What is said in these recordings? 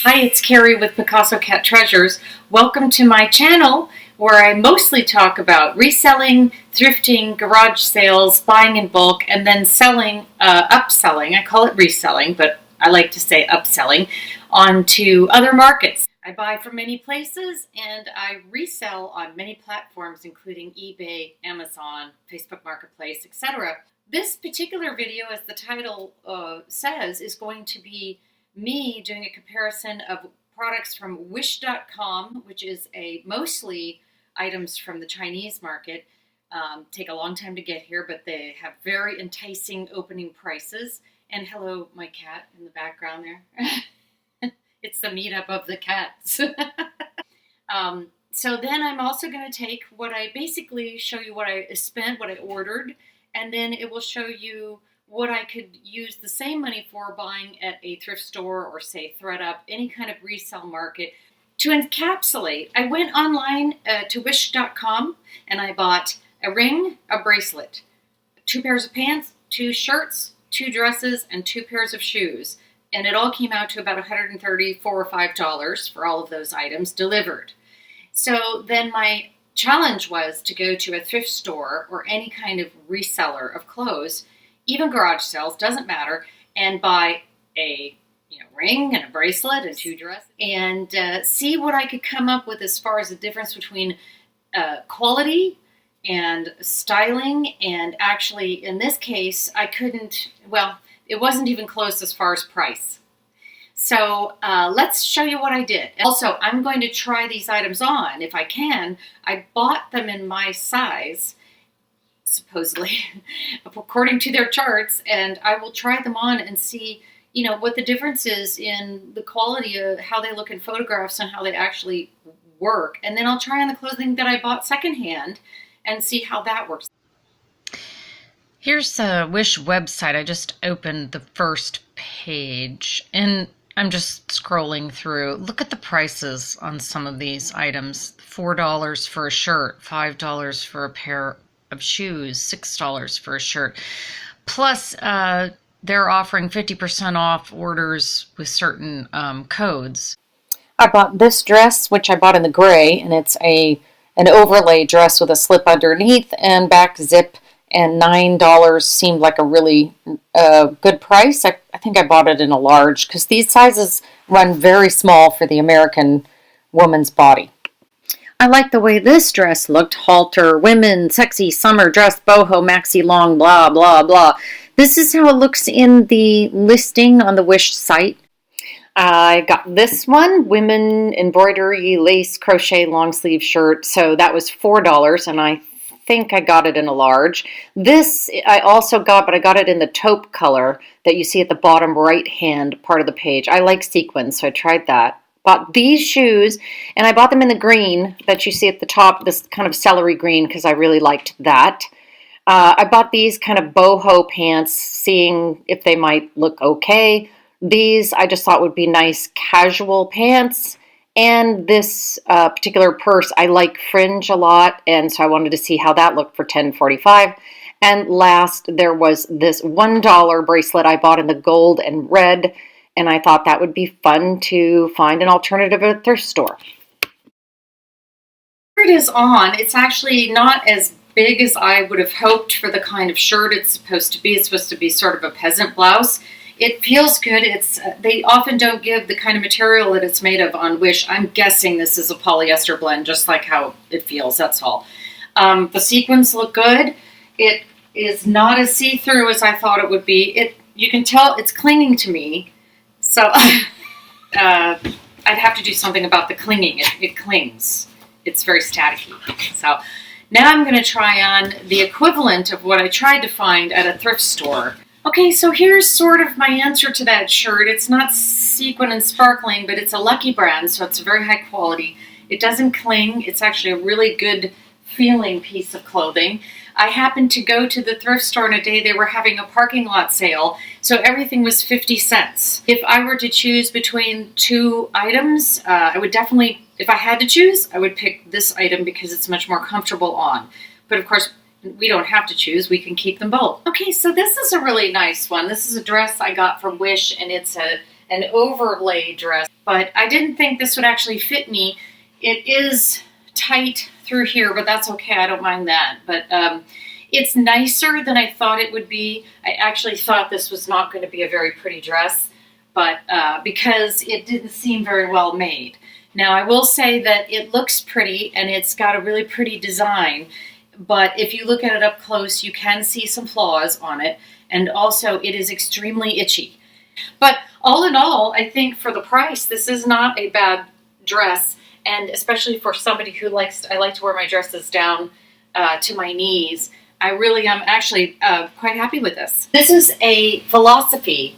Hi, it's Carrie with Picasso Cat Treasures. Welcome to my channel where I mostly talk about reselling, thrifting, garage sales, buying in bulk, and then selling, upselling. I call it reselling, but I like to say upselling onto other markets. I buy from many places and I resell on many platforms including eBay, Amazon, Facebook Marketplace, etc. This particular video, as the title says, is going to be me doing a comparison of products from wish.com, which is mostly items from the Chinese market. Take a long time to get here, but they have very enticing opening prices. And hello, my cat in the background there. It's the meetup of the cats. So then I'm also going to take what I basically show you what I spent, what I ordered, and then it will show you what I could use the same money for buying at a thrift store or say ThredUp, any kind of resale market. To encapsulate, I went online to wish.com and I bought a ring, a bracelet, 2 pairs of pants, 2 shirts, 2 dresses, and 2 pairs of shoes. And it all came out to about $134 or $135 for all of those items delivered. So then my challenge was to go to a thrift store or any kind of reseller of clothes, even garage sales, doesn't matter, and buy a ring and a bracelet and 2 dresses and see what I could come up with as far as the difference between quality and styling. And actually, in this case, I couldn't, well, it wasn't even close as far as price. So let's show you what I did. Also, I'm going to try these items on if I can. I bought them in my size, supposedly, according to their charts, and I will try them on and see, what the difference is in the quality of how they look in photographs and how they actually work. And then I'll try on the clothing that I bought secondhand and see how that works. Here's the Wish website. I just opened the first page and I'm just scrolling through. Look at the prices on some of these items. $4 for a shirt, $5 for a pair of shoes, $6 for a shirt. Plus, they're offering 50% off orders with certain codes. I bought this dress, which I bought in the gray, and it's an overlay dress with a slip underneath and back zip, and $9 seemed like a really good price. I think I bought it in a large because these sizes run very small for the American woman's body. I like the way this dress looked. Halter, women, sexy, summer dress, boho, maxi long, blah, blah, blah. This is how it looks in the listing on the Wish site. I got this one, women embroidery, lace, crochet, long sleeve shirt. So that was $4, and I think I got it in a large. This I also got, but I got it in the taupe color that you see at the bottom right hand part of the page. I like sequins, so I tried that. Bought these shoes, and I bought them in the green that you see at the top, this kind of celery green, because I really liked that. I bought these kind of boho pants, seeing if they might look okay. These I just thought would be nice casual pants. And this particular purse, I like fringe a lot, and so I wanted to see how that looked for $10.45. And last, there was this $1 bracelet I bought in the gold and red, and I thought that would be fun to find an alternative at a thrift store. It is on. It's actually not as big as I would have hoped for the kind of shirt it's supposed to be. It's supposed to be sort of a peasant blouse. It feels good. They often don't give the kind of material that it's made of on Wish. I'm guessing this is a polyester blend, just like how it feels, that's all. The sequins look good. It is not as see-through as I thought it would be. You can tell it's clinging to me. So I'd have to do something about the clinging. It clings. It's very staticky. So now I'm going to try on the equivalent of what I tried to find at a thrift store. Okay, so here's sort of my answer to that shirt. It's not sequin and sparkling, but it's a Lucky brand, so it's very high quality. It doesn't cling. It's actually a really good feeling piece of clothing. I happened to go to the thrift store on a day they were having a parking lot sale, so everything was 50 cents. If I were to choose between 2 items, I would definitely, if I had to choose, I would pick this item because it's much more comfortable on. But of course, we don't have to choose. We can keep them both. Okay, so this is a really nice one. This is a dress I got from Wish, and it's an overlay dress, but I didn't think this would actually fit me. It is tight through here, but that's okay. I don't mind that. But it's nicer than I thought it would be. I actually thought this was not going to be a very pretty dress, but because it didn't seem very well made. Now, I will say that it looks pretty and it's got a really pretty design, but if you look at it up close, you can see some flaws on it, and also it is extremely itchy. But all in all, I think for the price, this is not a bad dress, and especially for somebody who I like to wear my dresses down to my knees. I really am actually quite happy with this. This is a Philosophy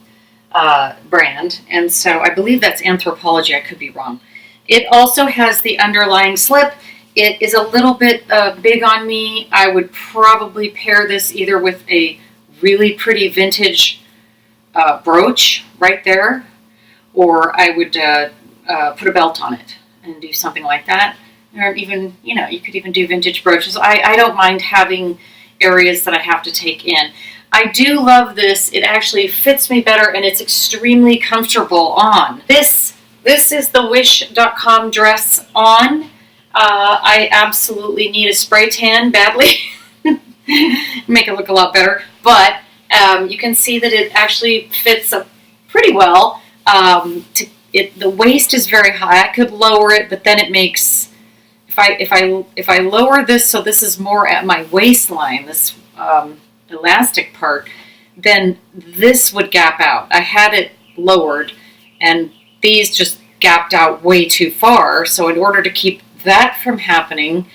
brand, and so I believe that's Anthropology. I could be wrong. It also has the underlying slip. It is a little bit big on me. I would probably pair this either with a really pretty vintage brooch right there, or I would put a belt on it and do something like that. Or even, you could even do vintage brooches. I don't mind having areas that I have to take in. I do love this. It actually fits me better, and it's extremely comfortable on. This is the Wish.com dress on. I absolutely need a spray tan badly. Make it look a lot better. But you can see that it actually fits up pretty well. The waist is very high. I could lower it, but then it makes... If I lower this so this is more at my waistline, this elastic part, then this would gap out. I had it lowered, and these just gapped out way too far. So in order to keep that from happening,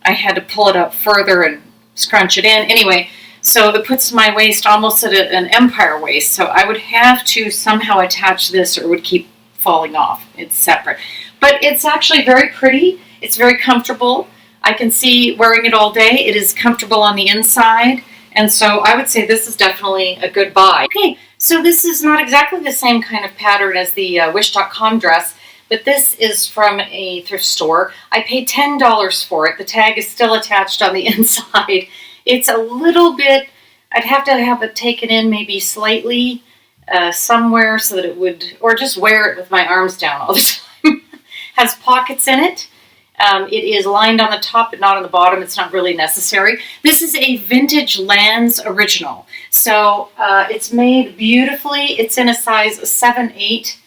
I had to pull it up further and scrunch it in. Anyway, so it puts my waist almost at an empire waist. So I would have to somehow attach this, or it would keep falling off. It's separate. But it's actually very pretty. It's very comfortable. I can see wearing it all day. It is comfortable on the inside. And so I would say this is definitely a good buy. Okay, so this is not exactly the same kind of pattern as the Wish.com dress, but this is from a thrift store. I paid $10 for it. The tag is still attached on the inside. It's a little bit, I'd have to have it taken in maybe slightly somewhere so that it would, or just wear it with my arms down all the time. Has pockets in it. It is lined on the top but not on the bottom. It's not really necessary. This is a Vintage Lands original. So it's made beautifully. It's in a size 7/8.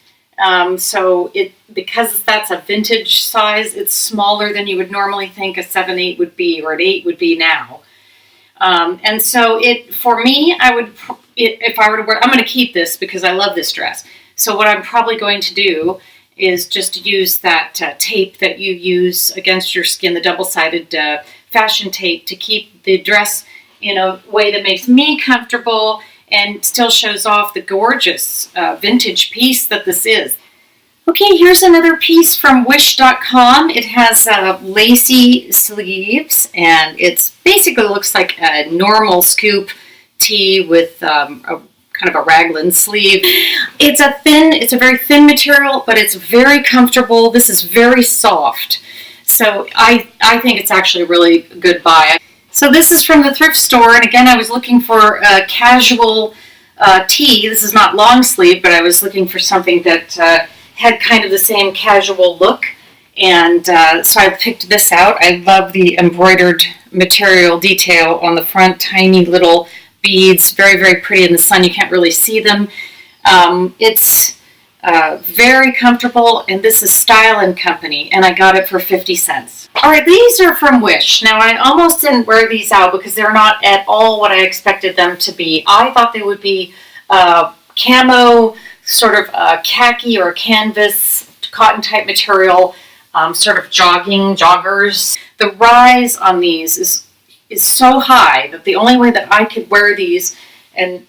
So because that's a vintage size, it's smaller than you would normally think a 7/8 would be, or an 8 would be now. And so for me, if I were to wear, I'm going to keep this because I love this dress. So what I'm probably going to do is just use that tape that you use against your skin, the double-sided fashion tape, to keep the dress in a way that makes me comfortable and still shows off the gorgeous vintage piece that this is. Okay, here's another piece from Wish.com. It has lacy sleeves, and it basically looks like a normal scoop tee with kind of a raglan sleeve. It's a very thin material, but it's very comfortable. This is very soft. So I think it's actually a really good buy. So this is from the thrift store, and again, I was looking for a casual tee. This is not long sleeve, but I was looking for something that had kind of the same casual look, and so I picked this out. I love the embroidered material detail on the front, tiny little beads, very, very pretty in the sun. You can't really see them. It's very comfortable, and this is Style & Company, and I got it for 50 cents. All right, these are from Wish. Now, I almost didn't wear these out because they're not at all what I expected them to be. I thought they would be camo, sort of khaki or canvas, cotton type material, sort of joggers. The rise on these is so high that the only way that I could wear these, and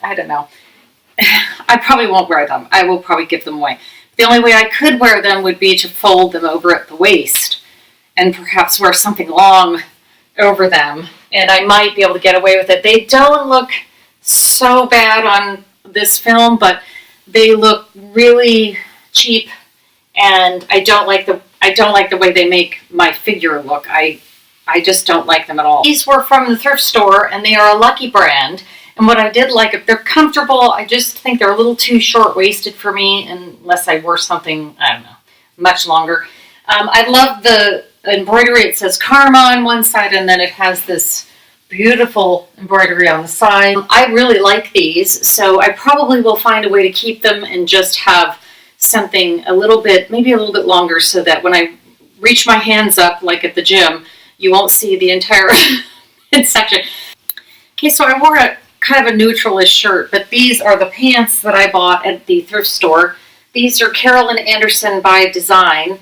I don't know, I probably won't wear them. I will probably give them away. The only way I could wear them would be to fold them over at the waist and perhaps wear something long over them, and I might be able to get away with it. They don't look so bad on this film, but they look really cheap, and I don't like the way they make my figure look. I just don't like them at all. These were from the thrift store, and they are a Lucky brand, And what I did like, they're comfortable. I just think they're a little too short-waisted for me unless I wore something, I don't know, much longer. I love the embroidery. It says Karma on one side, and then it has this beautiful embroidery on the side. I really like these, so I probably will find a way to keep them and just have something a little bit, maybe a little bit longer, so that when I reach my hands up, like at the gym, you won't see the entire section. Okay, so I wore a kind of a neutralish shirt, but these are the pants that I bought at the thrift store. These are Carolyn Anderson by design,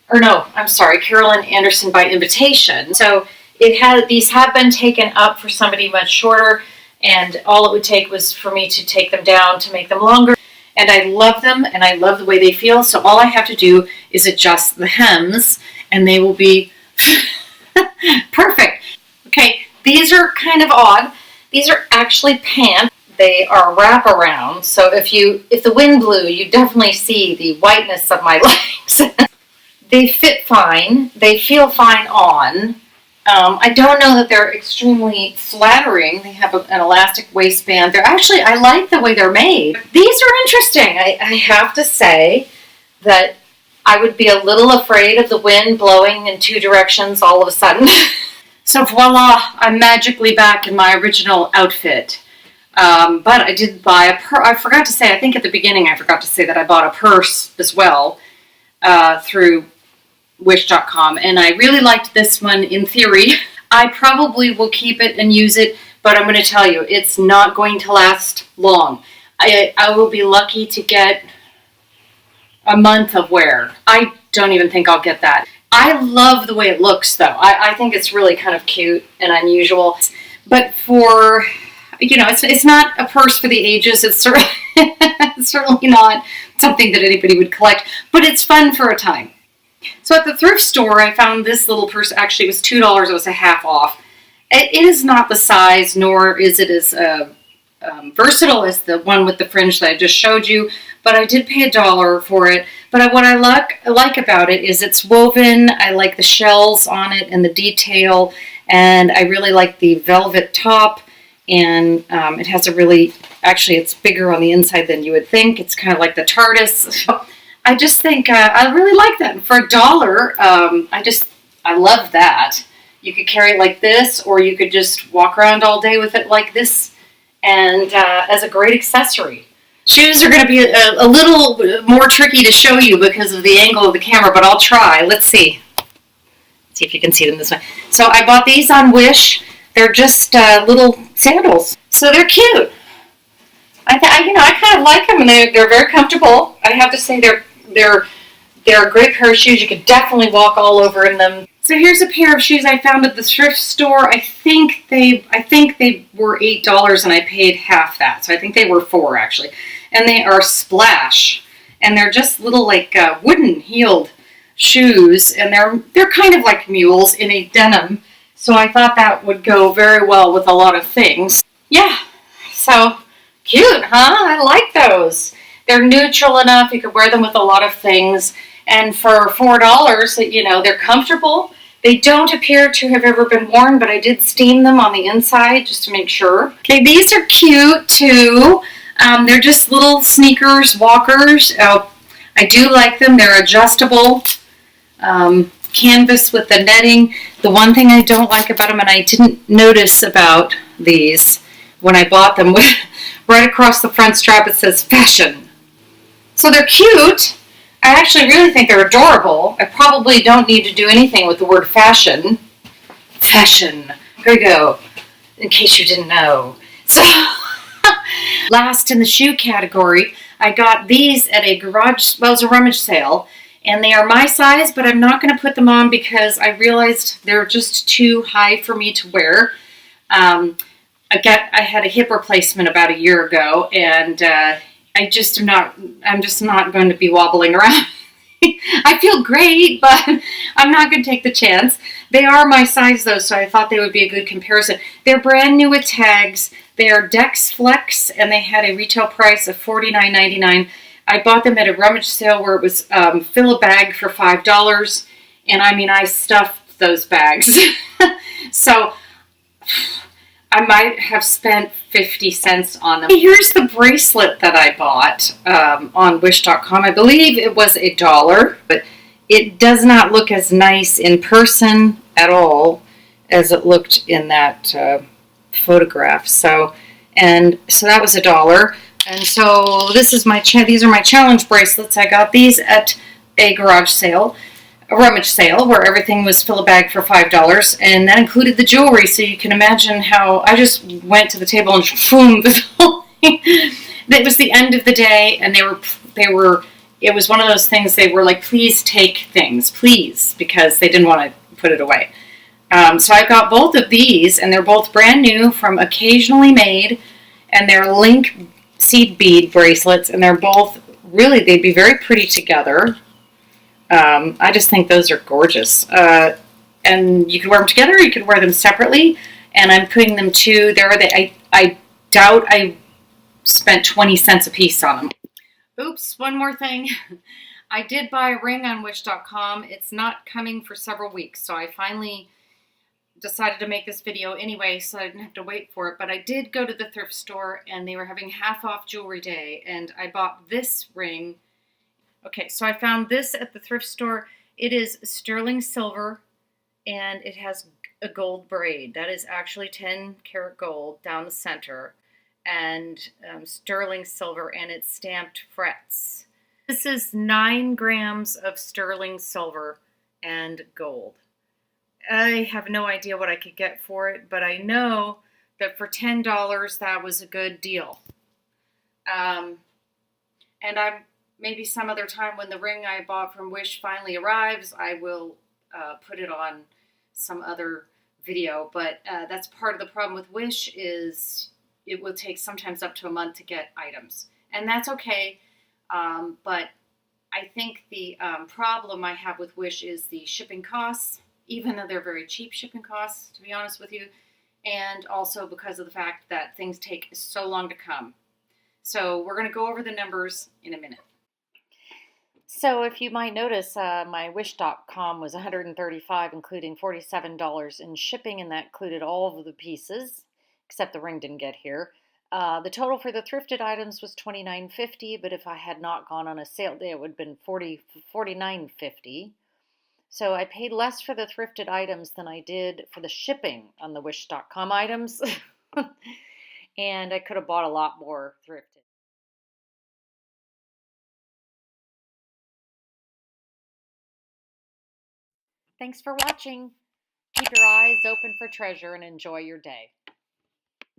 or no, I'm sorry, Carolyn Anderson by invitation. So these have been taken up for somebody much shorter, and all it would take was for me to take them down to make them longer. And I love them, and I love the way they feel. So all I have to do is adjust the hems, and they will be perfect. Okay, these are kind of odd. These are actually pants. They are wraparound. So if the wind blew, you definitely see the whiteness of my legs. They fit fine. They feel fine on. I don't know that they're extremely flattering. They have an elastic waistband. I like the way they're made. These are interesting. I have to say that I would be a little afraid of the wind blowing in two directions all of a sudden. So voila, I'm magically back in my original outfit. But I did buy a purse. I forgot to say, I think at the beginning I forgot to say that I bought a purse as well through Wish.com, and I really liked this one in theory. I probably will keep it and use it, but I'm going to tell you, it's not going to last long. I will be lucky to get a month of wear. I don't even think I'll get that. I love the way it looks, though. I think it's really kind of cute and unusual. But for, it's not a purse for the ages. It's certainly not something that anybody would collect, but it's fun for a time. So at the thrift store, I found this little purse. Actually, it was $2. It was a half off. It is not the size, nor is it as versatile as the one with the fringe that I just showed you, but I did pay $1 for it. But what I like about it is it's woven. I like the shells on it and the detail, and I really like the velvet top, and it has actually it's bigger on the inside than you would think. It's kind of like the TARDIS. I just think I really like that. And for $1, I love that. You could carry it like this, or you could just walk around all day with it like this, and as a great accessory. Shoes are going to be a little more tricky to show you because of the angle of the camera, but I'll try. Let's see. See if you can see them this way. So I bought these on Wish. They're just little sandals. So they're cute. I kind of like them, and they're very comfortable. I have to say they're a great pair of shoes. You could definitely walk all over in them. So here's a pair of shoes I found at the thrift store. I think they were $8 and I paid half that. So I think they were $4 actually. And they are Splash, and they're just little like wooden heeled shoes, and they're kind of like mules in a denim. So I thought that would go very well with a lot of things. Yeah. So cute, huh? I like those. They're neutral enough. You could wear them with a lot of things. And for $4, they're comfortable. They don't appear to have ever been worn, but I did steam them on the inside just to make sure. Okay, these are cute too. They're just little sneakers, walkers. I do like them. They're adjustable. Canvas with the netting. The one thing I don't like about them, and I didn't notice about these when I bought them, right across the front strap it says fashion. So they're cute. I actually really think they're adorable. I probably don't need to do anything with the word fashion. Fashion. Here we go. In case you didn't know. So, last in the shoe category, I got these at a it was a rummage sale. And they are my size, but I'm not going to put them on because I realized they're just too high for me to wear. I had a hip replacement about a year ago, and I'm just not going to be wobbling around. I feel great, but I'm not going to take the chance. They are my size, though, so I thought they would be a good comparison. They're brand new with tags. They are Dex Flex, and they had a retail price of $49.99. I bought them at a rummage sale where it was fill a bag for $5, and I stuffed those bags. So I might have spent 50 cents on them. Here's the bracelet that I bought on Wish.com. I believe it was $1, but it does not look as nice in person at all as it looked in that photograph. So that was $1. And so this is these are my challenge bracelets. I got these at a garage sale, a rummage sale, where everything was fill a bag for $5, and that included the jewelry. So you can imagine how I just went to the table and boom, it was the end of the day, and they were. It was one of those things. They were like, "Please take things, please," because they didn't want to put it away. So I got both of these, and they're both brand new from Occasionally Made, and they're link seed bead bracelets, and they're both really, they'd be very pretty together. I just think those are gorgeous. And you could wear them together, or you could wear them separately. And I'm putting them to there. I doubt I spent 20 cents a piece on them. Oops, one more thing. I did buy a ring on Wish.com. It's not coming for several weeks, so I finally decided to make this video anyway, so I didn't have to wait for it. But I did go to the thrift store, and they were having half off jewelry day, and I bought this ring. Okay, so I found this at the thrift store. It is sterling silver, and it has a gold braid. That is actually 10 karat gold down the center, and sterling silver, and it's stamped frets. This is 9 grams of sterling silver and gold. I have no idea what I could get for it, but I know that for $10 that was a good deal. And maybe some other time when the ring I bought from Wish finally arrives, I will put it on some other video. But that's part of the problem with Wish, is it will take sometimes up to a month to get items. And that's okay. But I think the problem I have with Wish is the shipping costs, even though they're very cheap shipping costs, to be honest with you. And also because of the fact that things take so long to come. So we're going to go over the numbers in a minute. So if you might notice, my Wish.com was $135, including $47 in shipping, and that included all of the pieces, except the ring didn't get here. The total for the thrifted items was $29.50, but if I had not gone on a sale day, it would have been $49.50. So I paid less for the thrifted items than I did for the shipping on the Wish.com items, and I could have bought a lot more thrifted. Thanks for watching. Keep your eyes open for treasure and enjoy your day.